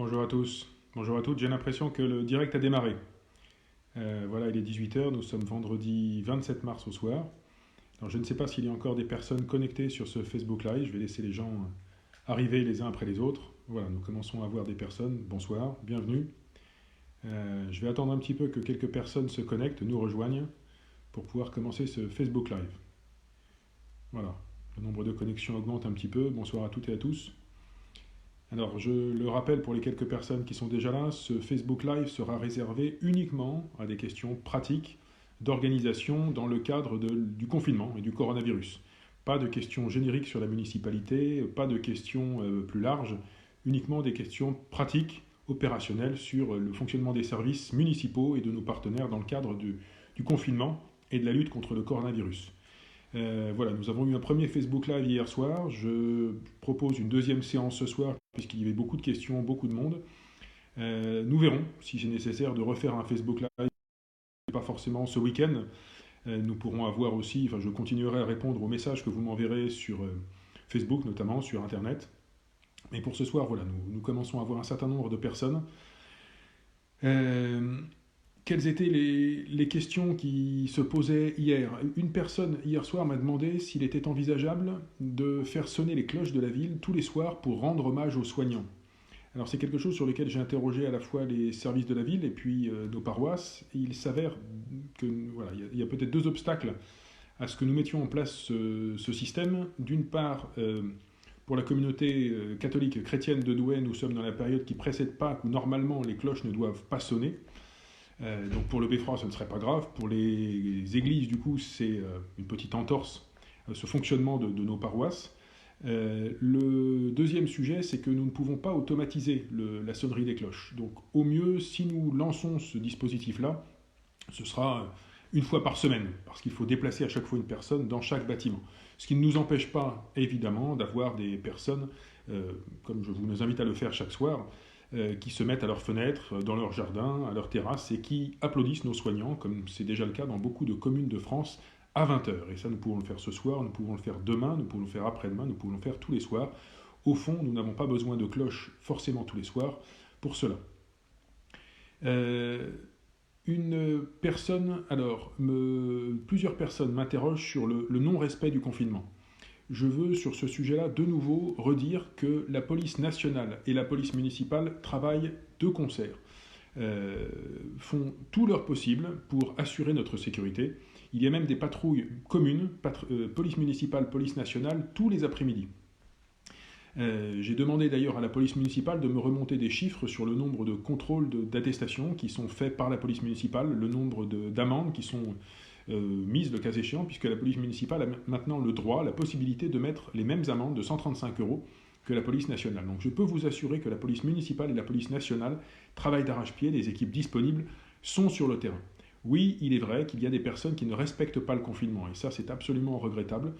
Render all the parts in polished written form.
Bonjour à tous. Bonjour à toutes. J'ai l'impression que le direct a démarré. Voilà, il est 18 heures. Nous sommes vendredi 27 mars au soir. Alors, je ne sais pas s'il y a encore des personnes connectées sur ce Facebook Live. Je vais laisser les gens arriver les uns après les autres. Voilà, nous commençons à voir des personnes. Bonsoir, bienvenue. Je vais attendre un petit peu que quelques personnes se connectent, nous rejoignent pour pouvoir commencer ce Facebook Live. Voilà, le nombre de connexions augmente un petit peu. Bonsoir à toutes et à tous. Alors, je le rappelle pour les quelques personnes qui sont déjà là, ce Facebook Live sera réservé uniquement à des questions pratiques d'organisation dans le cadre du confinement et du coronavirus. Pas de questions génériques sur la municipalité, pas de questions plus larges, uniquement des questions pratiques, opérationnelles sur le fonctionnement des services municipaux et de nos partenaires dans le cadre du confinement et de la lutte contre le coronavirus. Voilà, nous avons eu un premier Facebook Live hier soir. Je propose une deuxième séance ce soir, puisqu'il y avait beaucoup de questions, beaucoup de monde. Nous verrons si c'est nécessaire de refaire un Facebook Live, pas forcément ce week-end. Nous pourrons avoir aussi, enfin, je continuerai à répondre aux messages que vous m'enverrez sur Facebook, notamment sur Internet. Mais pour ce soir, voilà, nous commençons à avoir un certain nombre de personnes. Quelles étaient les questions qui se posaient hier? Une personne hier soir m'a demandé s'il était envisageable de faire sonner les cloches de la ville tous les soirs pour rendre hommage aux soignants. Alors c'est quelque chose sur lequel j'ai interrogé à la fois les services de la ville et puis nos paroisses. Et il s'avère que voilà, il y a peut-être deux obstacles à ce que nous mettions en place ce système. D'une part, pour la communauté catholique chrétienne de Douai, nous sommes dans la période qui précède Pâques où normalement les cloches ne doivent pas sonner. Donc pour le Beffroi, ce ne serait pas grave. Pour les églises, du coup, c'est une petite entorse à ce fonctionnement de nos paroisses. Le deuxième sujet, c'est que nous ne pouvons pas automatiser la sonnerie des cloches. Donc au mieux, si nous lançons ce dispositif-là, ce sera une fois par semaine, parce qu'il faut déplacer à chaque fois une personne dans chaque bâtiment. Ce qui ne nous empêche pas, évidemment, d'avoir des personnes, comme je vous invite à le faire chaque soir, qui se mettent à leurs fenêtres, dans leur jardin, à leur terrasse, et qui applaudissent nos soignants, comme c'est déjà le cas dans beaucoup de communes de France, à 20 heures. Et ça, nous pouvons le faire ce soir, nous pouvons le faire demain, nous pouvons le faire après-demain, nous pouvons le faire tous les soirs. Au fond, nous n'avons pas besoin de cloches forcément tous les soirs pour cela. Plusieurs personnes m'interrogent sur le non-respect du confinement. Je veux sur ce sujet-là de nouveau redire que la police nationale et la police municipale travaillent de concert, font tout leur possible pour assurer notre sécurité. Il y a même des patrouilles communes, police municipale, police nationale, tous les après-midi. J'ai demandé d'ailleurs à la police municipale de me remonter des chiffres sur le nombre de contrôles d'attestation qui sont faits par la police municipale, le nombre d'amendes qui sont mises le cas échéant, puisque la police municipale a maintenant le droit, la possibilité de mettre les mêmes amendes de 135 € que la police nationale. Donc je peux vous assurer que la police municipale et la police nationale travaillent d'arrache-pied, les équipes disponibles sont sur le terrain. Oui, il est vrai qu'il y a des personnes qui ne respectent pas le confinement, et ça c'est absolument regrettable.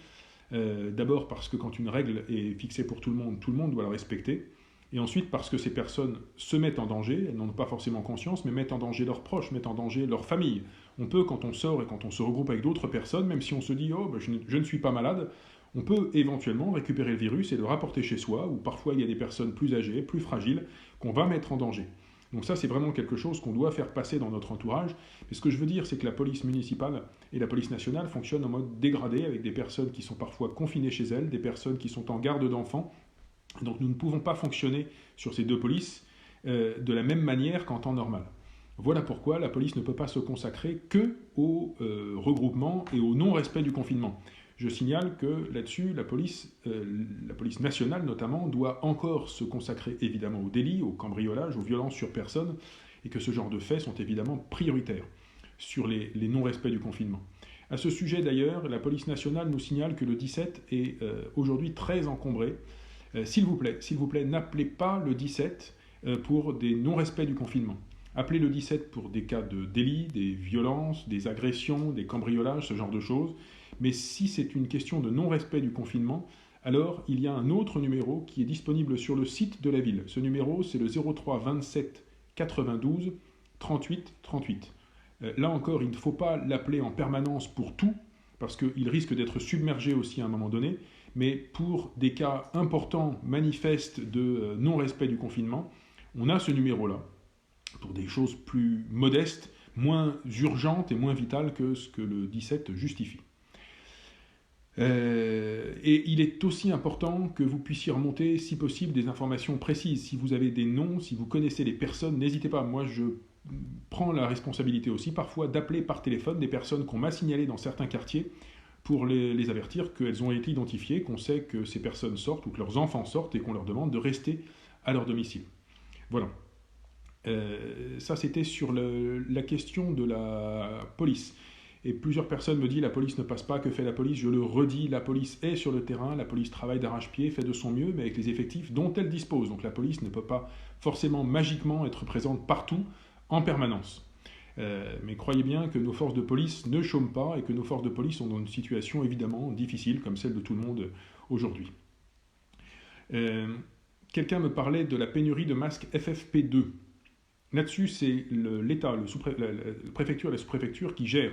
D'abord parce que quand une règle est fixée pour tout le monde doit la respecter. Et ensuite parce que ces personnes se mettent en danger, elles n'en ont pas forcément conscience, mais mettent en danger leurs proches, mettent en danger leur famille. On peut, quand on sort et quand on se regroupe avec d'autres personnes, même si on se dit « Oh, je ne suis pas malade », on peut éventuellement récupérer le virus et le rapporter chez soi, ou parfois il y a des personnes plus âgées, plus fragiles, qu'on va mettre en danger. Donc ça, c'est vraiment quelque chose qu'on doit faire passer dans notre entourage. Mais ce que je veux dire, c'est que la police municipale et la police nationale fonctionnent en mode dégradé, avec des personnes qui sont parfois confinées chez elles, des personnes qui sont en garde d'enfants. Donc nous ne pouvons pas fonctionner sur ces deux polices de la même manière qu'en temps normal. Voilà pourquoi la police ne peut pas se consacrer qu'au regroupement et au non-respect du confinement. Je signale que là-dessus, la police nationale notamment, doit encore se consacrer évidemment au délit, au cambriolage, aux violences sur personne, et que ce genre de faits sont évidemment prioritaires sur les non-respects du confinement. À ce sujet d'ailleurs, la police nationale nous signale que le 17 est aujourd'hui très encombré. S'il vous plaît, n'appelez pas le 17 pour des non-respects du confinement. Appelez le 17 pour des cas de délit, des violences, des agressions, des cambriolages, ce genre de choses. Mais si c'est une question de non-respect du confinement, alors il y a un autre numéro qui est disponible sur le site de la ville. Ce numéro, c'est le 03 27 92 38 38. Là encore, il ne faut pas l'appeler en permanence pour tout, parce qu'il risque d'être submergé aussi à un moment donné, mais pour des cas importants, manifestes de non-respect du confinement, On a ce numéro-là pour des choses plus modestes, moins urgentes et moins vitales que ce que le 17 justifie. Et il est aussi important que vous puissiez remonter, si possible, des informations précises. Si vous avez des noms, si vous connaissez les personnes, n'hésitez pas. Moi, je prends la responsabilité aussi parfois d'appeler par téléphone des personnes qu'on m'a signalées dans certains quartiers pour les avertir qu'elles ont été identifiées, qu'on sait que ces personnes sortent ou que leurs enfants sortent et qu'on leur demande de rester à leur domicile. Voilà. Ça, c'était sur la question de la police. Et plusieurs personnes me disent la police ne passe pas, que fait la police? Je le redis, la police est sur le terrain, la police travaille d'arrache-pied, fait de son mieux, mais avec les effectifs dont elle dispose. Donc la police ne peut pas forcément magiquement être présente partout, en permanence. Mais croyez bien que nos forces de police ne chôment pas et que nos forces de police sont dans une situation évidemment difficile, comme celle de tout le monde aujourd'hui. Quelqu'un me parlait de la pénurie de masques FFP2. Là-dessus, c'est l'État, la préfecture et la sous-préfecture qui gèrent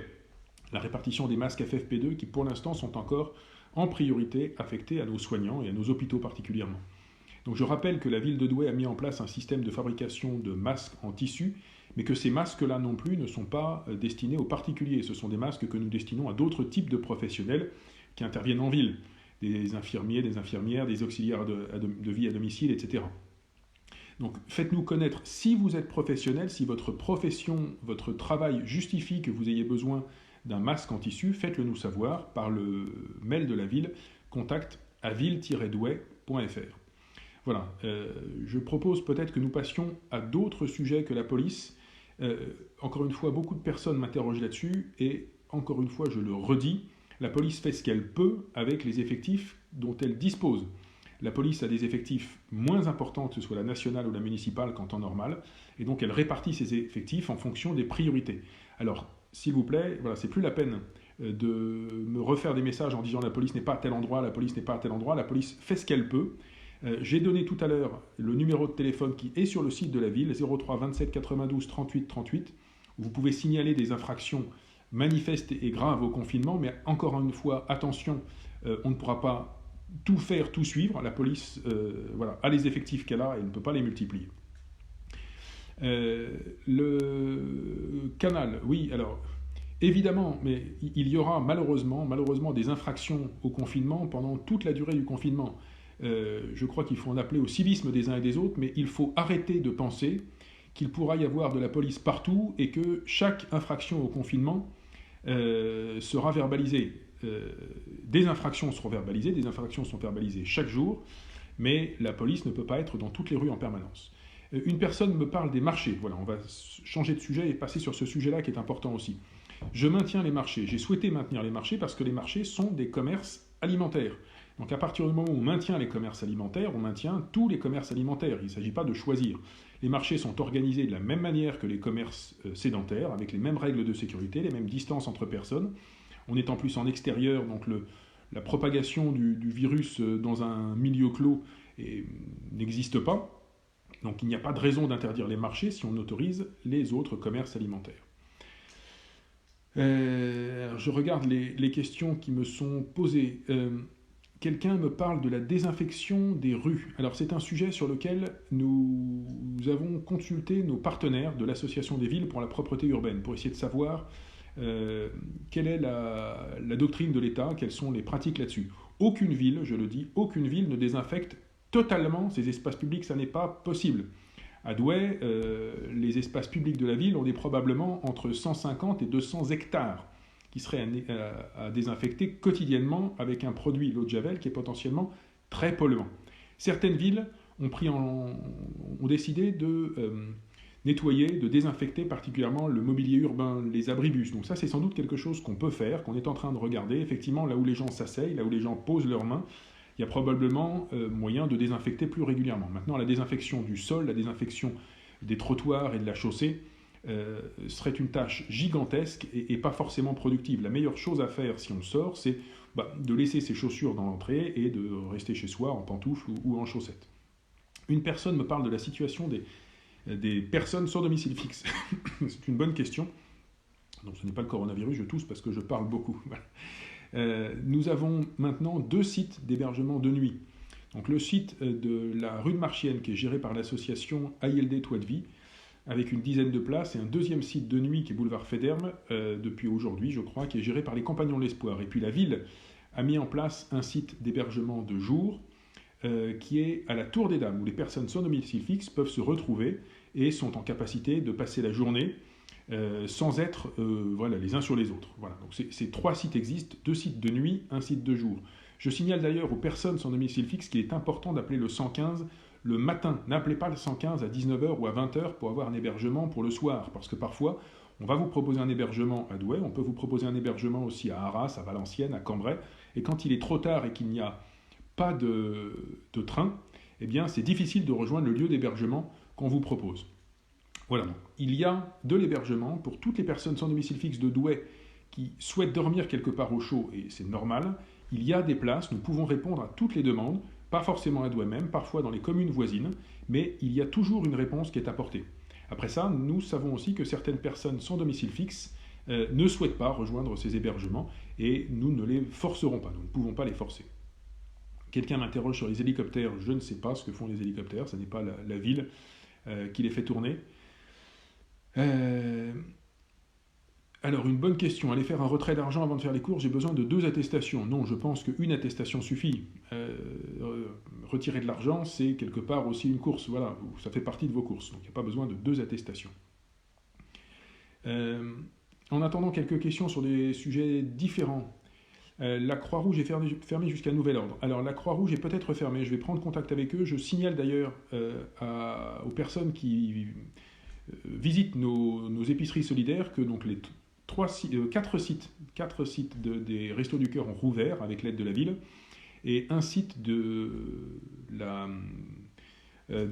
la répartition des masques FFP2 qui, pour l'instant, sont encore en priorité affectés à nos soignants et à nos hôpitaux particulièrement. Donc je rappelle que la ville de Douai a mis en place un système de fabrication de masques en tissu, mais que ces masques-là non plus ne sont pas destinés aux particuliers. Ce sont des masques que nous destinons à d'autres types de professionnels qui interviennent en ville, des infirmiers, des infirmières, des auxiliaires de vie à domicile, etc. Donc faites-nous connaître si vous êtes professionnel, si votre profession, votre travail justifie que vous ayez besoin d'un masque en tissu, faites-le nous savoir par le mail de la ville, contact@ville-douai.fr. Voilà, je propose peut-être que nous passions à d'autres sujets que la police. Encore une fois, beaucoup de personnes m'interrogent là-dessus, et encore une fois, je le redis, la police fait ce qu'elle peut avec les effectifs dont elle dispose. La police a des effectifs moins importants, que ce soit la nationale ou la municipale, qu'en temps normal, et donc elle répartit ses effectifs en fonction des priorités. Alors, s'il vous plaît, voilà, c'est plus la peine de me refaire des messages en disant la police n'est pas à tel endroit, la police n'est pas à tel endroit, la police fait ce qu'elle peut. J'ai donné tout à l'heure le numéro de téléphone qui est sur le site de la ville, 03 27 92 38 38, où vous pouvez signaler des infractions manifestes et graves au confinement, mais encore une fois, attention, on ne pourra pas tout faire, tout suivre. La police a les effectifs qu'elle a et ne peut pas les multiplier. Le canal, oui, alors évidemment, mais il y aura malheureusement des infractions au confinement pendant toute la durée du confinement. Je crois qu'il faut en appeler au civisme des uns et des autres, mais il faut arrêter de penser qu'il pourra y avoir de la police partout et que chaque infraction au confinement sera verbalisée. Des infractions seront verbalisées, des infractions sont verbalisées chaque jour, mais la police ne peut pas être dans toutes les rues en permanence. Une personne me parle des marchés. Voilà, on va changer de sujet et passer sur ce sujet-là qui est important aussi. Je maintiens les marchés. J'ai souhaité maintenir les marchés parce que les marchés sont des commerces alimentaires. Donc à partir du moment où on maintient les commerces alimentaires, on maintient tous les commerces alimentaires. Il ne s'agit pas de choisir. Les marchés sont organisés de la même manière que les commerces sédentaires, avec les mêmes règles de sécurité, les mêmes distances entre personnes. On est en plus en extérieur, donc la propagation du virus dans un milieu clos n'existe pas. Donc il n'y a pas de raison d'interdire les marchés si on autorise les autres commerces alimentaires. Je regarde les questions qui me sont posées. Quelqu'un me parle de la désinfection des rues. Alors c'est un sujet sur lequel nous avons consulté nos partenaires de l'Association des villes pour la propreté urbaine, pour essayer de savoir quelle est la doctrine de l'État, quelles sont les pratiques là-dessus. Aucune ville, je le dis, aucune ville ne désinfecte totalement ses espaces publics, ça n'est pas possible. À Douai, les espaces publics de la ville, on est probablement entre 150 et 200 hectares qui seraient à désinfecter quotidiennement avec un produit, l'eau de Javel, qui est potentiellement très polluant. Certaines villes ont décidé de nettoyer, de désinfecter particulièrement le mobilier urbain, les abribus. Donc ça, c'est sans doute quelque chose qu'on peut faire, qu'on est en train de regarder. Effectivement, là où les gens s'asseyent, là où les gens posent leurs mains, il y a probablement moyen de désinfecter plus régulièrement. Maintenant, la désinfection du sol, la désinfection des trottoirs et de la chaussée serait une tâche gigantesque et pas forcément productive. La meilleure chose à faire si on sort, c'est de laisser ses chaussures dans l'entrée et de rester chez soi en pantoufles ou en chaussettes. Une personne me parle de la situation des personnes sans domicile fixe. C'est une bonne question. Donc ce n'est pas le coronavirus, je tousse parce que je parle beaucoup. Nous avons maintenant 2 sites d'hébergement de nuit. Donc le site de la rue de Marchienne, qui est géré par l'association AILD Toit de Vie, avec une dizaine de places, et un deuxième site de nuit qui est boulevard Féderme, depuis aujourd'hui je crois, qui est géré par les Compagnons de l'Espoir. Et puis la ville a mis en place un site d'hébergement de jour qui est à la Tour des Dames, où les personnes sans domicile fixe peuvent se retrouver et sont en capacité de passer la journée sans être les uns sur les autres. Voilà. Donc ces 3 sites existent, 2 sites de nuit, 1 site de jour. Je signale d'ailleurs aux personnes sans domicile fixe qu'il est important d'appeler le 115 le matin. N'appelez pas le 115 à 19h ou à 20h pour avoir un hébergement pour le soir, parce que parfois, on va vous proposer un hébergement à Douai, on peut vous proposer un hébergement aussi à Arras, à Valenciennes, à Cambrai, et quand il est trop tard et qu'il n'y a pas de train, eh bien c'est difficile de rejoindre le lieu d'hébergement qu'on vous propose. Voilà, donc il y a de l'hébergement pour toutes les personnes sans domicile fixe de Douai qui souhaitent dormir quelque part au chaud, et c'est normal. Il y a des places, nous pouvons répondre à toutes les demandes, pas forcément à Douai même, parfois dans les communes voisines, mais il y a toujours une réponse qui est apportée. Après ça, nous savons aussi que certaines personnes sans domicile fixe ne souhaitent pas rejoindre ces hébergements, et nous ne les forcerons pas, nous ne pouvons pas les forcer. Quelqu'un m'interroge sur les hélicoptères, je ne sais pas ce que font les hélicoptères, ce n'est pas la ville qui les fait tourner. Alors, une bonne question. Aller faire un retrait d'argent avant de faire les courses, j'ai besoin de 2 attestations. Non, je pense qu'une attestation suffit. Retirer de l'argent, c'est quelque part aussi une course. Voilà, ça fait partie de vos courses. Donc, il n'y a pas besoin de 2 attestations. En attendant quelques questions sur des sujets différents. La Croix-Rouge est fermée jusqu'à nouvel ordre. Alors, la Croix-Rouge est peut-être fermée. Je vais prendre contact avec eux. Je signale d'ailleurs aux personnes qui visitent nos épiceries solidaires que donc les 4 sites des Restos du Cœur ont rouvert avec l'aide de la ville, et un site du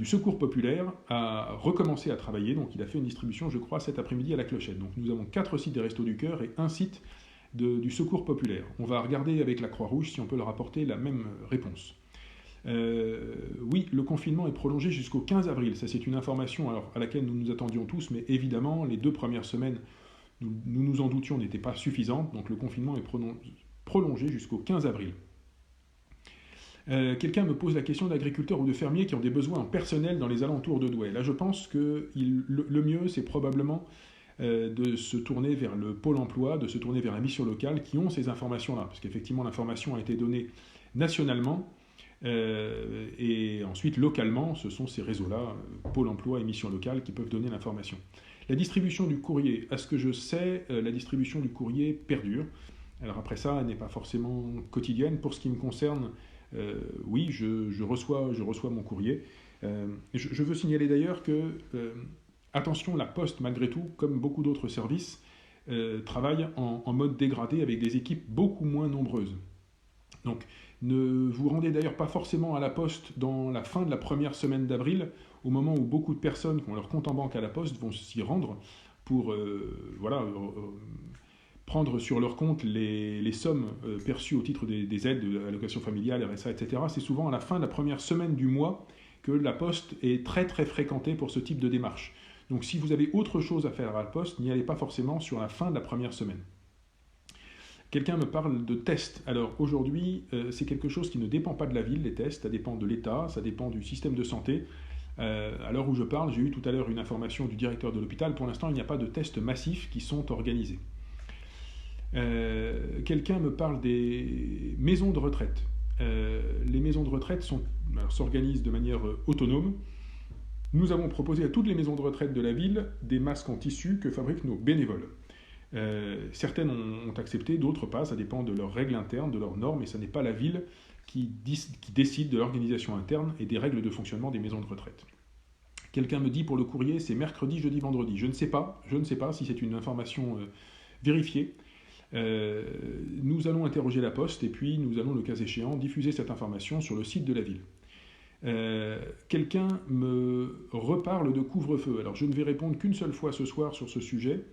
Secours Populaire a recommencé à travailler, donc il a fait une distribution, je crois, cet après-midi à la Clochette. Donc nous avons 4 sites des Restos du Cœur et un site du Secours Populaire. On va regarder avec la Croix-Rouge si on peut leur apporter la même réponse. Oui, le confinement est prolongé jusqu'au 15 avril. Ça, c'est une information à laquelle nous nous attendions tous, mais évidemment, les 2 premières semaines, nous nous en doutions, n'étaient pas suffisantes. Donc le confinement est prolongé jusqu'au 15 avril. Quelqu'un me pose la question d'agriculteurs ou de fermiers qui ont des besoins en personnel dans les alentours de Douai. Là, je pense que le mieux, c'est probablement de se tourner vers le pôle emploi, de se tourner vers la mission locale qui ont ces informations-là. Parce qu'effectivement, l'information a été donnée nationalement. Et ensuite, localement, ce sont ces réseaux-là, Pôle emploi et mission locale, qui peuvent donner l'information. La distribution du courrier, à ce que je sais, la distribution du courrier perdure. Alors après ça, elle n'est pas forcément quotidienne. Pour ce qui me concerne, oui, je reçois mon courrier. Je veux signaler d'ailleurs que, attention, la Poste, malgré tout, comme beaucoup d'autres services, travaille en mode dégradé avec des équipes beaucoup moins nombreuses. Donc, ne vous rendez d'ailleurs pas forcément à la Poste dans la fin de la première semaine d'avril, au moment où beaucoup de personnes qui ont leur compte en banque à la Poste vont s'y rendre pour prendre sur leur compte les sommes perçues au titre des aides de l'allocation familiale, RSA, etc. C'est souvent à la fin de la première semaine du mois que la Poste est très très fréquentée pour ce type de démarche. Donc si vous avez autre chose à faire à la Poste, n'y allez pas forcément sur la fin de la première semaine. Quelqu'un me parle de tests. Alors aujourd'hui, c'est quelque chose qui ne dépend pas de la ville, les tests, ça dépend de l'État, ça dépend du système de santé. À l'heure où je parle, j'ai eu tout à l'heure une information du directeur de l'hôpital. Pour l'instant, il n'y a pas de tests massifs qui sont organisés. Quelqu'un me parle des maisons de retraite. Les maisons de retraite s'organisent de manière autonome. Nous avons proposé à toutes les maisons de retraite de la ville des masques en tissu que fabriquent nos bénévoles. Certaines ont accepté, d'autres pas, ça dépend de leurs règles internes, de leurs normes, et ce n'est pas la ville qui décide de l'organisation interne et des règles de fonctionnement des maisons de retraite. Quelqu'un me dit pour le courrier, c'est mercredi, jeudi, vendredi. Je ne sais pas si c'est une information vérifiée. Nous allons interroger la Poste et puis nous allons, le cas échéant, diffuser cette information sur le site de la ville. Quelqu'un me reparle de couvre-feu. Alors je ne vais répondre qu'une seule fois ce soir sur ce sujet.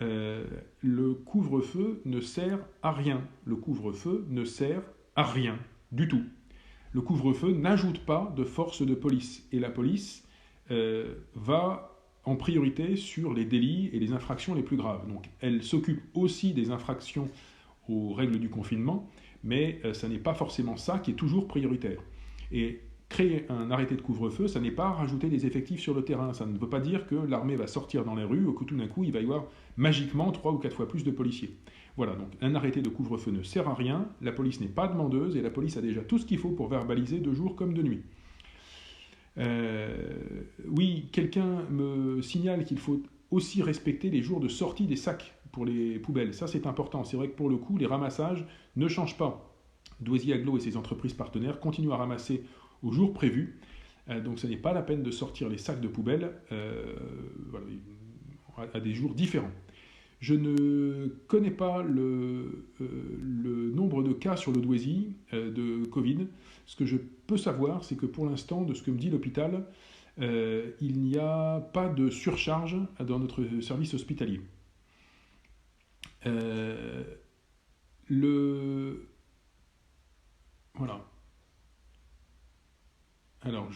Le couvre-feu ne sert à rien. Le couvre-feu ne sert à rien du tout. Le couvre-feu n'ajoute pas de force de police. Et la police va en priorité sur les délits et les infractions les plus graves. Donc elle s'occupe aussi des infractions aux règles du confinement, mais ça n'est pas forcément ça qui est toujours prioritaire. Et créer un arrêté de couvre-feu, ça n'est pas rajouter des effectifs sur le terrain. Ça ne veut pas dire que l'armée va sortir dans les rues ou que tout d'un coup, il va y avoir magiquement 3 ou 4 fois plus de policiers. Voilà, donc un arrêté de couvre-feu ne sert à rien, la police n'est pas demandeuse et la police a déjà tout ce qu'il faut pour verbaliser de jour comme de nuit. Oui, quelqu'un me signale qu'il faut aussi respecter les jours de sortie des sacs pour les poubelles. Ça, c'est important. C'est vrai que pour le coup, les ramassages ne changent pas. Douaisis Agglo et ses entreprises partenaires continuent à ramasser au jour prévu. Donc, ce n'est pas la peine de sortir les sacs de poubelle voilà, à des jours différents. Je ne connais pas le nombre de cas sur le Douaisis de Covid. Ce que je peux savoir, c'est que pour l'instant, de ce que me dit l'hôpital, il n'y a pas de surcharge dans notre service hospitalier. Voilà. Alors,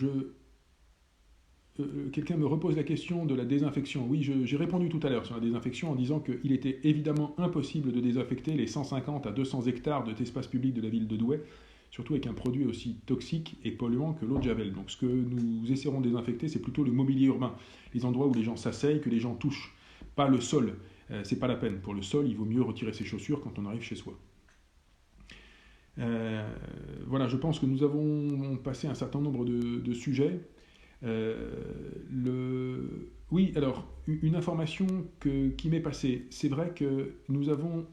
quelqu'un me repose la question de la désinfection. Oui, j'ai répondu tout à l'heure sur la désinfection en disant qu'il était évidemment impossible de désinfecter les 150 à 200 hectares d'espace public de la ville de Douai, surtout avec un produit aussi toxique et polluant que l'eau de Javel. Donc ce que nous essaierons de désinfecter, c'est plutôt le mobilier urbain, les endroits où les gens s'asseyent, que les gens touchent, pas le sol. C'est pas la peine. Pour le sol, il vaut mieux retirer ses chaussures quand on arrive chez soi. Voilà, je pense que nous avons passé un certain nombre de sujets. Oui, alors, une information qui m'est passée. C'est vrai que nous avons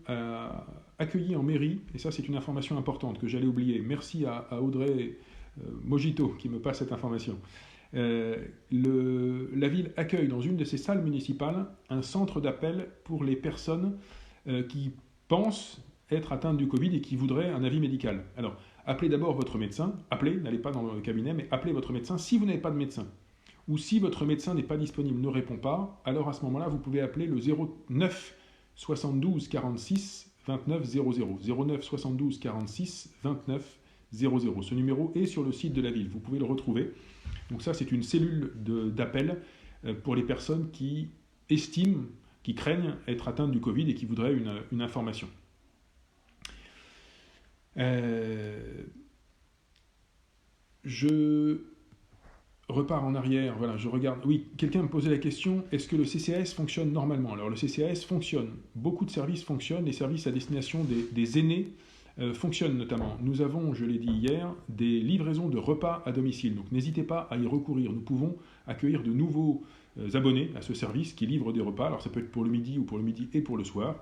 accueilli en mairie, et ça c'est une information importante que j'allais oublier. Merci à Audrey Mojito qui me passe cette information. La ville accueille dans une de ses salles municipales un centre d'appel pour les personnes qui pensent être atteintes du Covid et qui voudraient un avis médical. Alors, appelez d'abord votre médecin, n'allez pas dans le cabinet, mais appelez votre médecin si vous n'avez pas de médecin. Ou si votre médecin n'est pas disponible, ne répond pas, alors à ce moment-là, vous pouvez appeler le 09 72 46 29 00. 09 72 46 29 00. Ce numéro est sur le site de la ville, vous pouvez le retrouver. Donc ça, c'est une cellule d'appel pour les personnes qui estiment, qui craignent être atteintes du Covid et qui voudraient une information. Je repars en arrière, voilà, je regarde. Oui, quelqu'un me posait la question, est-ce que le CCAS fonctionne normalement? Alors le CCAS fonctionne, beaucoup de services fonctionnent, les services à destination des aînés fonctionnent notamment. Nous avons, je l'ai dit hier, des livraisons de repas à domicile, donc n'hésitez pas à y recourir. Nous pouvons accueillir de nouveaux abonnés à ce service qui livre des repas, alors ça peut être pour le midi ou pour le midi et pour le soir,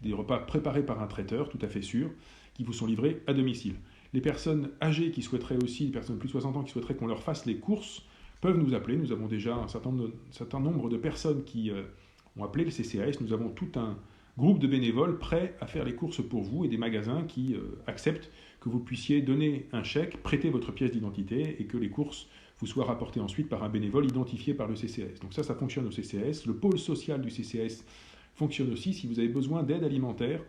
des repas préparés par un traiteur, tout à fait sûr, qui vous sont livrés à domicile. Les personnes âgées qui souhaiteraient aussi, les personnes de plus de 60 ans qui souhaiteraient qu'on leur fasse les courses, peuvent nous appeler. Nous avons déjà un certain nombre de personnes qui ont appelé le CCAS. Nous avons tout un groupe de bénévoles prêts à faire les courses pour vous et des magasins qui acceptent que vous puissiez donner un chèque, prêter votre pièce d'identité et que les courses vous soient rapportées ensuite par un bénévole identifié par le CCAS. Donc ça fonctionne au CCAS. Le pôle social du CCAS fonctionne aussi. Si vous avez besoin d'aide alimentaire,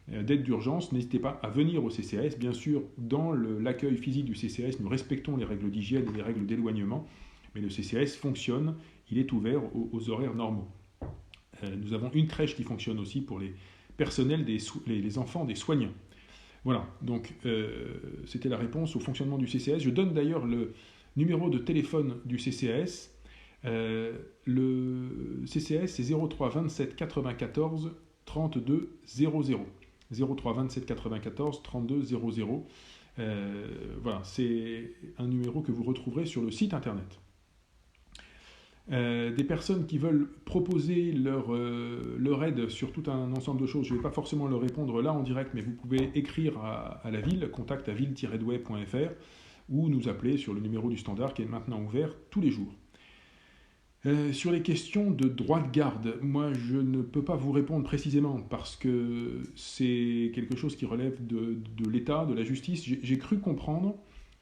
d'aide d'urgence, n'hésitez pas à venir au CCAS. Bien sûr, dans l'accueil physique du CCAS, nous respectons les règles d'hygiène et les règles d'éloignement, mais le CCAS fonctionne, il est ouvert aux horaires normaux. Nous avons une crèche qui fonctionne aussi pour les personnels, les enfants des soignants. Voilà, donc c'était la réponse au fonctionnement du CCAS. Je donne d'ailleurs le numéro de téléphone du CCAS. Le CCAS, c'est 03 27 94 32 00. 03 27 94 32 00. Voilà, c'est un numéro que vous retrouverez sur le site internet. Des personnes qui veulent proposer leur aide sur tout un ensemble de choses, je ne vais pas forcément leur répondre là en direct, mais vous pouvez écrire à la ville, contact à ville-douai.fr, ou nous appeler sur le numéro du standard qui est maintenant ouvert tous les jours. Sur les questions de droit de garde, moi je ne peux pas vous répondre précisément parce que c'est quelque chose qui relève de l'État, de la justice. J'ai cru comprendre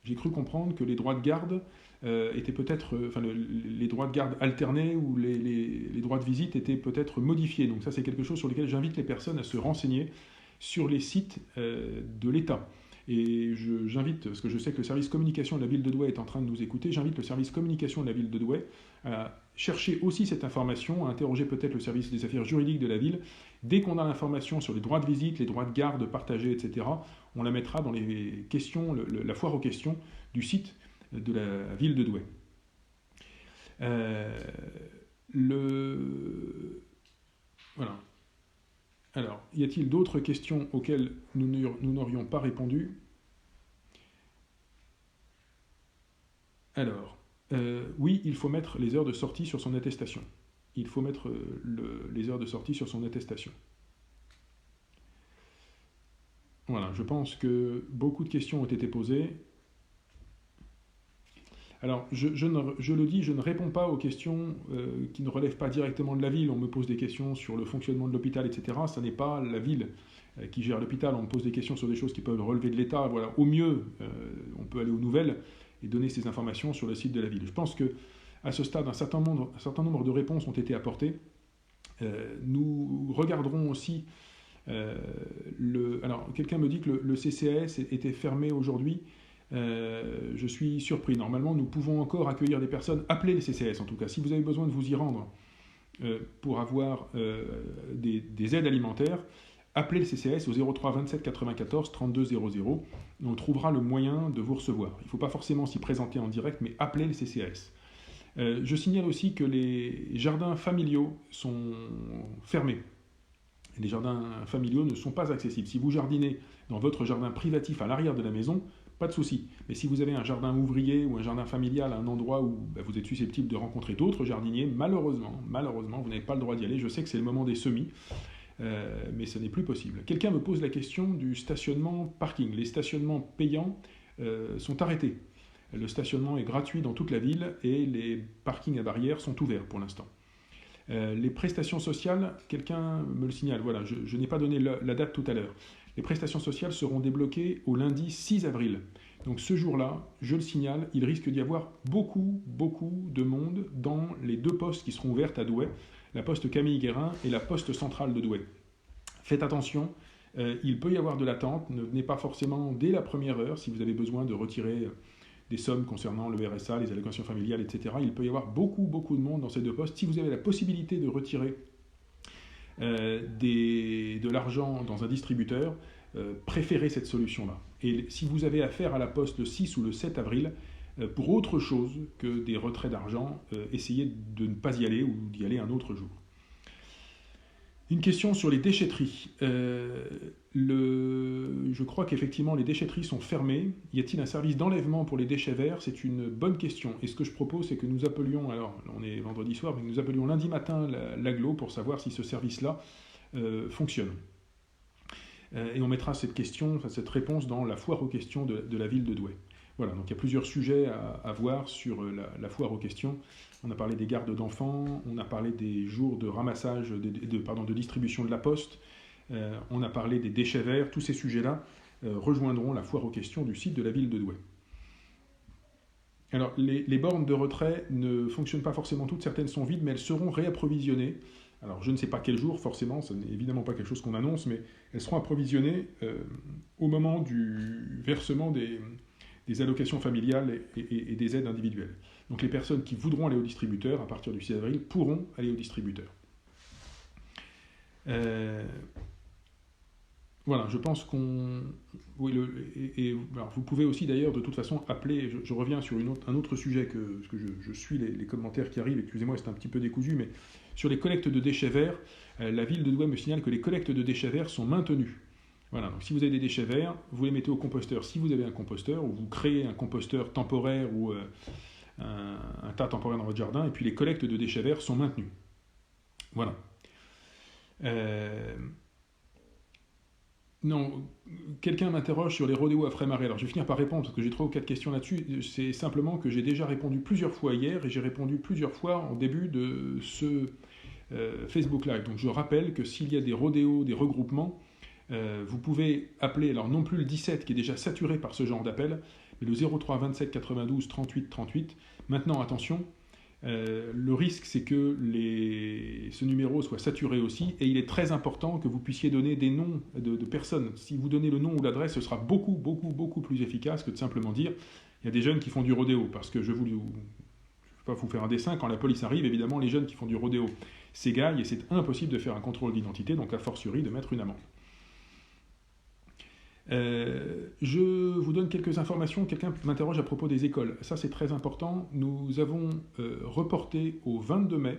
que les droits de garde étaient peut-être, les droits de garde alternés ou les droits de visite étaient peut-être modifiés. Donc ça c'est quelque chose sur lequel j'invite les personnes à se renseigner sur les sites de l'État. Et j'invite, parce que je sais que le service communication de la ville de Douai est en train de nous écouter, j'invite le service communication de la ville de Douai à chercher aussi cette information, à interroger peut-être le service des affaires juridiques de la ville. Dès qu'on a l'information sur les droits de visite, les droits de garde partagés, etc., on la mettra dans les questions, la foire aux questions du site de la ville de Douai. Voilà. Alors, y a-t-il d'autres questions auxquelles nous n'aurions pas répondu? Alors, oui, il faut mettre les heures de sortie sur son attestation. Il faut mettre les heures de sortie sur son attestation. Voilà, je pense que beaucoup de questions ont été posées. Alors, je le dis, je ne réponds pas aux questions qui ne relèvent pas directement de la ville. On me pose des questions sur le fonctionnement de l'hôpital, etc. Ce n'est pas la ville qui gère l'hôpital. On me pose des questions sur des choses qui peuvent relever de l'État. Voilà. Au mieux, on peut aller aux nouvelles et donner ces informations sur le site de la ville. Je pense qu'à ce stade, un certain nombre de réponses ont été apportées. Nous regarderons aussi... alors, quelqu'un me dit que le CCAS était fermé aujourd'hui. Je suis surpris. Normalement, nous pouvons encore accueillir des personnes. Appelez les CCAS en tout cas. Si vous avez besoin de vous y rendre pour avoir des aides alimentaires, appelez le CCAS au 03 27 94 32 00. On trouvera le moyen de vous recevoir. Il ne faut pas forcément s'y présenter en direct, mais appelez le CCAS. Je signale aussi que les jardins familiaux sont fermés. Les jardins familiaux ne sont pas accessibles. Si vous jardinez dans votre jardin privatif à l'arrière de la maison, pas de souci. Mais si vous avez un jardin ouvrier ou un jardin familial à un endroit où vous êtes susceptible de rencontrer d'autres jardiniers, malheureusement, vous n'avez pas le droit d'y aller. Je sais que c'est le moment des semis, mais ce n'est plus possible. Quelqu'un me pose la question du stationnement parking. Les stationnements payants sont arrêtés. Le stationnement est gratuit dans toute la ville et les parkings à barrières sont ouverts pour l'instant. Les prestations sociales, quelqu'un me le signale, voilà, je n'ai pas donné la date tout à l'heure. Les prestations sociales seront débloquées au lundi 6 avril. Donc ce jour-là, je le signale, il risque d'y avoir beaucoup de monde dans les deux postes qui seront ouvertes à Douai, la poste Camille Guérin et la poste centrale de Douai. Faites attention, il peut y avoir de l'attente, ne venez pas forcément dès la première heure si vous avez besoin de retirer des sommes concernant le RSA, les allocations familiales, etc. Il peut y avoir beaucoup de monde dans ces deux postes. Si vous avez la possibilité de retirer de l'argent dans un distributeur, préférez cette solution-là. Et si vous avez affaire à la poste le 6 ou le 7 avril, pour autre chose que des retraits d'argent, essayez de ne pas y aller ou d'y aller un autre jour. Une question sur les déchetteries. Je crois qu'effectivement les déchetteries sont fermées. Y a-t-il un service d'enlèvement pour les déchets verts? C'est une bonne question. Et ce que je propose, c'est que nous appelions, alors on est vendredi soir, mais que nous appelions lundi matin l'agglo pour savoir si ce service-là fonctionne. Et on mettra cette réponse dans la foire aux questions de la ville de Douai. Voilà, donc il y a plusieurs sujets à voir sur la foire aux questions. On a parlé des gardes d'enfants, on a parlé des jours de ramassage, de distribution de la poste, on a parlé des déchets verts. Tous ces sujets-là rejoindront la foire aux questions du site de la ville de Douai. Alors, les bornes de retrait ne fonctionnent pas forcément toutes, certaines sont vides, mais elles seront réapprovisionnées. Alors, je ne sais pas quel jour, forcément, ce n'est évidemment pas quelque chose qu'on annonce, mais elles seront approvisionnées au moment du versement des allocations familiales et des aides individuelles. Donc les personnes qui voudront aller au distributeur, à partir du 6 avril, pourront aller au distributeur. Voilà, je pense qu'on... Oui, alors vous pouvez aussi d'ailleurs de toute façon appeler, je reviens sur un autre sujet, parce que je suis les commentaires qui arrivent, excusez-moi c'est un petit peu décousu, mais sur les collectes de déchets verts, la ville de Douai me signale que les collectes de déchets verts sont maintenues. Voilà, donc si vous avez des déchets verts, vous les mettez au composteur si vous avez un composteur, ou vous créez un composteur temporaire ou un tas temporaire dans votre jardin, et puis les collectes de déchets verts sont maintenues. Voilà. Non, quelqu'un m'interroge sur les rodéos à Frais-Marais. Alors je vais finir par répondre parce que j'ai 3 ou 4 questions là-dessus. C'est simplement que j'ai déjà répondu plusieurs fois hier et j'ai répondu plusieurs fois en début de ce Facebook Live. Donc je rappelle que s'il y a des rodéos, des regroupements, vous pouvez appeler, alors non plus le 17 qui est déjà saturé par ce genre d'appel, mais le 03 27 92 38 38. Maintenant, attention, le risque c'est que ce numéro soit saturé aussi, et il est très important que vous puissiez donner des noms de personnes. Si vous donnez le nom ou l'adresse, ce sera beaucoup plus efficace que de simplement dire il y a des jeunes qui font du rodéo, parce que je ne vais pas vous faire un dessin, quand la police arrive, évidemment les jeunes qui font du rodéo s'égaillent et c'est impossible de faire un contrôle d'identité, donc a fortiori de mettre une amende. Je vous donne quelques informations. Quelqu'un m'interroge à propos des écoles. Ça, c'est très important. Nous avons reporté au 22 mai,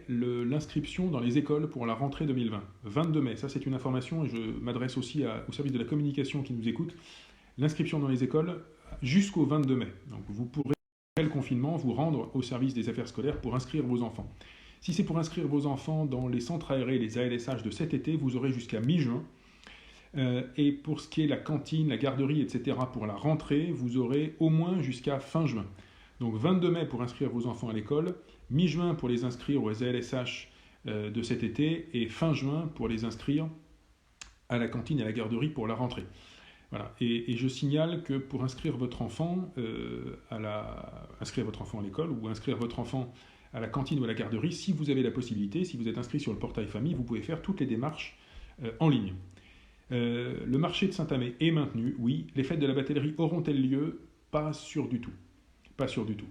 l'inscription dans les écoles pour la rentrée 2020. 22 mai, ça c'est une information et je m'adresse aussi au service de la communication qui nous écoute. L'inscription dans les écoles jusqu'au 22 mai. Donc vous pourrez, après le confinement, vous rendre au service des affaires scolaires pour inscrire vos enfants. Si c'est pour inscrire vos enfants dans les centres aérés, les ALSH de cet été, vous aurez jusqu'à mi-juin. Et pour ce qui est la cantine, la garderie, etc., pour la rentrée, vous aurez au moins jusqu'à fin juin. Donc 22 mai pour inscrire vos enfants à l'école, mi-juin pour les inscrire aux ALSH de cet été, et fin juin pour les inscrire à la cantine et à la garderie pour la rentrée. Voilà. Et je signale que pour inscrire votre enfant inscrire votre enfant à l'école ou inscrire votre enfant à la cantine ou à la garderie, si vous avez la possibilité, si vous êtes inscrit sur le portail famille, vous pouvez faire toutes les démarches en ligne. Le marché de Saint-Amé est maintenu, oui. Les fêtes de la batellerie auront-elles lieu? Pas sûr du tout. Pas sûr du tout.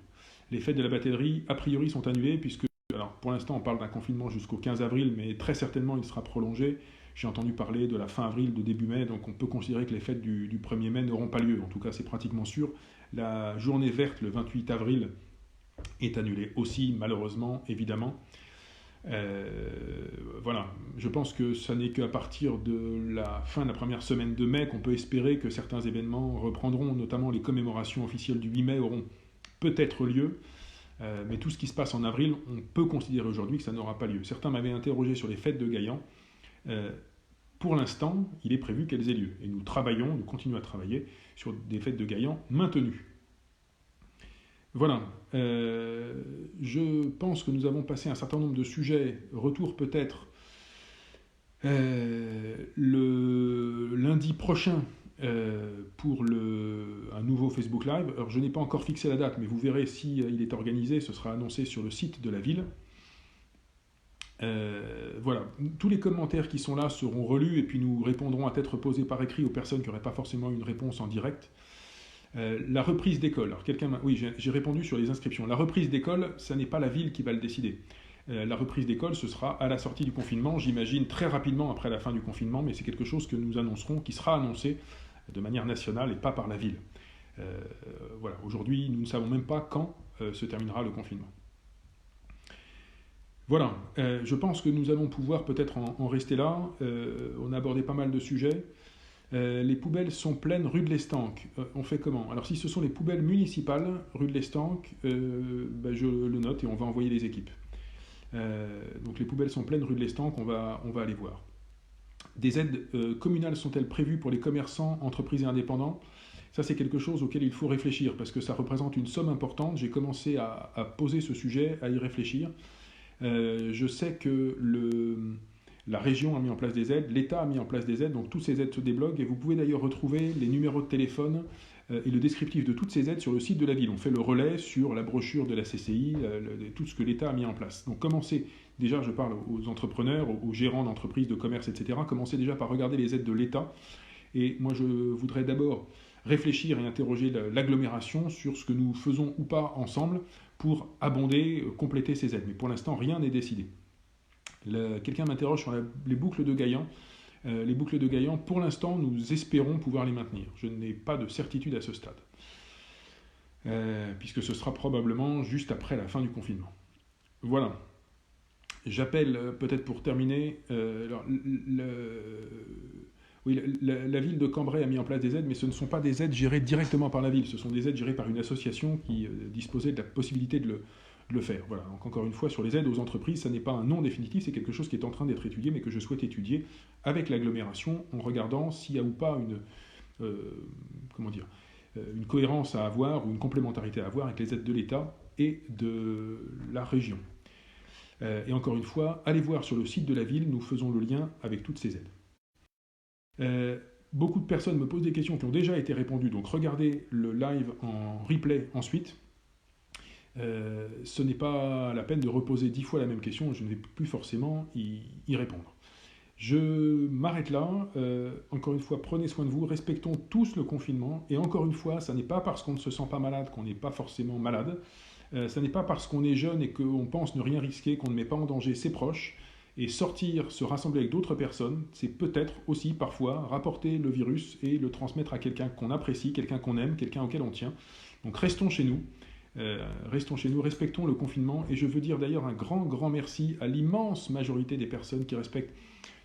Les fêtes de la batellerie, a priori, sont annulées puisque, alors pour l'instant, on parle d'un confinement jusqu'au 15 avril, mais très certainement, il sera prolongé. J'ai entendu parler de la fin avril, de début mai, donc on peut considérer que les fêtes du 1er mai n'auront pas lieu. En tout cas, c'est pratiquement sûr. La journée verte, le 28 avril, est annulée aussi, malheureusement, évidemment. Voilà, je pense que ce n'est qu'à partir de la fin de la première semaine de mai qu'on peut espérer que certains événements reprendront, notamment les commémorations officielles du 8 mai auront peut-être lieu, mais tout ce qui se passe en avril, on peut considérer aujourd'hui que ça n'aura pas lieu. Certains m'avaient interrogé sur les fêtes de Gaillan. Pour l'instant, il est prévu qu'elles aient lieu, et nous continuons à travailler sur des fêtes de Gaillan maintenues. Voilà, je pense que nous avons passé un certain nombre de sujets. Retour peut-être le lundi prochain pour un nouveau Facebook Live. Alors je n'ai pas encore fixé la date, mais vous verrez si il est organisé, ce sera annoncé sur le site de la ville. Voilà, tous les commentaires qui sont là seront relus et puis nous répondrons à tête reposée par écrit aux personnes qui n'auraient pas forcément une réponse en direct. La reprise d'école. Alors oui, j'ai répondu sur les inscriptions. La reprise d'école, ça n'est pas la ville qui va le décider. La reprise d'école, ce sera à la sortie du confinement, j'imagine très rapidement après la fin du confinement, mais c'est quelque chose que nous annoncerons, qui sera annoncé de manière nationale et pas par la ville. Voilà. Aujourd'hui, nous ne savons même pas quand se terminera le confinement. Voilà, je pense que nous allons pouvoir peut-être en rester là. On a abordé pas mal de sujets. Les poubelles sont pleines rue de l'Estanque. On fait comment? Alors si ce sont les poubelles municipales, rue de l'Estanque, je le note et on va envoyer les équipes. Donc les poubelles sont pleines rue de l'Estanque, on va aller voir. Des aides communales sont-elles prévues pour les commerçants, entreprises et indépendants? Ça c'est quelque chose auquel il faut réfléchir parce que ça représente une somme importante. J'ai commencé à poser ce sujet, à y réfléchir. Je sais que la région a mis en place des aides, l'État a mis en place des aides, donc toutes ces aides se débloquent et vous pouvez d'ailleurs retrouver les numéros de téléphone et le descriptif de toutes ces aides sur le site de la ville. On fait le relais sur la brochure de la CCI, tout ce que l'État a mis en place. Donc commencez, déjà je parle aux entrepreneurs, aux gérants d'entreprises, de commerce, etc. Commencez déjà par regarder les aides de l'État. Et moi je voudrais d'abord réfléchir et interroger l'agglomération sur ce que nous faisons ou pas ensemble pour abonder, compléter ces aides. Mais pour l'instant, rien n'est décidé. Quelqu'un m'interroge sur les boucles de Gaillan. Les boucles de Gaillan, pour l'instant, nous espérons pouvoir les maintenir. Je n'ai pas de certitude à ce stade, puisque ce sera probablement juste après la fin du confinement. Voilà. J'appelle, peut-être pour terminer, la ville de Cambrai a mis en place des aides, mais ce ne sont pas des aides gérées directement par la ville, ce sont des aides gérées par une association qui disposait de la possibilité de le faire. Voilà. Donc encore une fois, sur les aides aux entreprises, ça n'est pas un nom définitif, c'est quelque chose qui est en train d'être étudié, mais que je souhaite étudier avec l'agglomération, en regardant s'il y a ou pas une cohérence à avoir, ou une complémentarité à avoir avec les aides de l'État et de la région. Et encore une fois, allez voir sur le site de la ville, nous faisons le lien avec toutes ces aides. Beaucoup de personnes me posent des questions qui ont déjà été répondues, donc regardez le live en replay ensuite. Ce n'est pas la peine de reposer 10 fois la même question, je ne vais plus forcément y répondre. Je m'arrête là. Encore une fois, prenez soin de vous, respectons tous le confinement. Et encore une fois, ça n'est pas parce qu'on ne se sent pas malade qu'on n'est pas forcément malade. Ça n'est pas parce qu'on est jeune et qu'on pense ne rien risquer qu'on ne met pas en danger ses proches. Et sortir, se rassembler avec d'autres personnes, c'est peut-être aussi parfois rapporter le virus et le transmettre à quelqu'un qu'on apprécie, quelqu'un qu'on aime, quelqu'un auquel on tient. Donc restons chez nous. Restons chez nous, respectons le confinement. Et je veux dire d'ailleurs un grand, grand merci à l'immense majorité des personnes qui respectent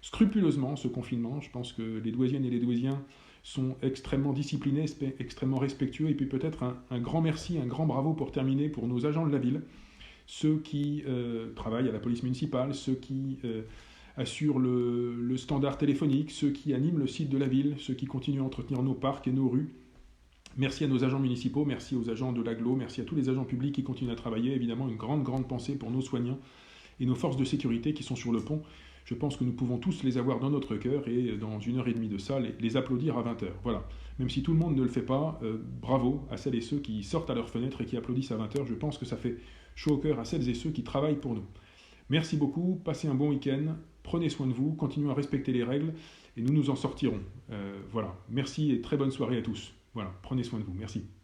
scrupuleusement ce confinement. Je pense que les Douaisiennes et les Douaisiens sont extrêmement disciplinés, extrêmement respectueux. Et puis peut-être un grand merci, un grand bravo pour terminer pour nos agents de la ville, ceux qui travaillent à la police municipale, ceux qui assurent le standard téléphonique, ceux qui animent le site de la ville, ceux qui continuent à entretenir nos parcs et nos rues. Merci à nos agents municipaux, merci aux agents de l'agglo, merci à tous les agents publics qui continuent à travailler. Évidemment, une grande, grande pensée pour nos soignants et nos forces de sécurité qui sont sur le pont. Je pense que nous pouvons tous les avoir dans notre cœur et dans 1h30 de ça, les applaudir à 20h. Voilà. Même si tout le monde ne le fait pas, bravo à celles et ceux qui sortent à leur fenêtre et qui applaudissent à 20h. Je pense que ça fait chaud au cœur à celles et ceux qui travaillent pour nous. Merci beaucoup, passez un bon week-end, prenez soin de vous, continuez à respecter les règles et nous nous en sortirons. Voilà. Merci et très bonne soirée à tous. Voilà, prenez soin de vous. Merci.